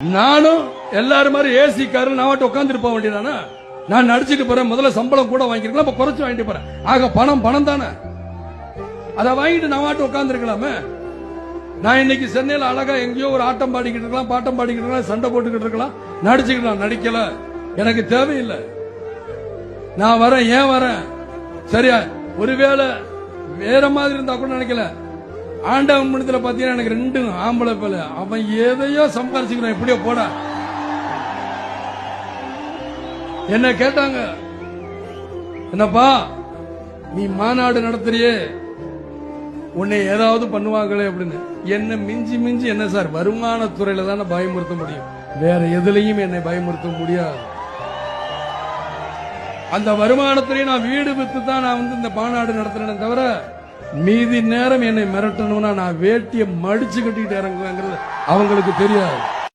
நானும் எல்லாரும் மாதிரி ஏசி காரு நான் உட்காந்துட்டு போக வேண்டியதானே. நான் நடிச்சுட்டு போறேன், முதல்ல சம்பளம் கூட வாங்கிருக்கலாம், இப்ப குறைச்சு வாங்கிட்டு போறேன். ஆக பணம் பணம் தானே, அதை வாங்கிட்டு நான் உட்கார்ந்து இருக்கலாமே. நான் இன்னைக்கு சென்னையில் அழகா எங்கேயோ ஒரு ஆட்டம் பாடிக்கிட்டு இருக்கலாம், பாட்டம் பாடிக்கிட்டு இருக்கலாம், சண்டை போட்டுக்கிட்டு இருக்கலாம், நடிச்சுக்கலாம். நடிக்கல, எனக்கு தேவையில்லை. நான் வரேன், ஏன் வரேன் சரியா? ஒருவேளை வேற மாதிரி இருந்தா கூட நினைக்கல. ஆண்டவன் மனத்துல பாத்தீங்கன்னா எனக்கு 2 ஆம்பளை பேல, அவன் எதையோ சம்பாரிச்சுக்கிறான், எப்படியோ போட. என்ன கேட்டாங்க, என்னப்பா நீ மாநாடு நடத்துறியே, உன்னை ஏதாவது பண்ணுவாங்களே அப்படின்னு. என்ன மிஞ்சி மிஞ்சி என்ன சார், வருமானத்துறையில தானே பயமுறுத்த முடியும், வேற எதுலையும் என்னை பயமுறுத்த முடியாது. அந்த வருமானத்திலேயே நான் வீடு வித்து தான் நான் இந்த மாநாடு நடத்துறேன் தவிர, மீதி நேரம் என்னை மிரட்டணும்னா நான் வேட்டியை மடிச்சு கட்டிட்டு இறங்குவேங்கிறது அவங்களுக்கு தெரியாது.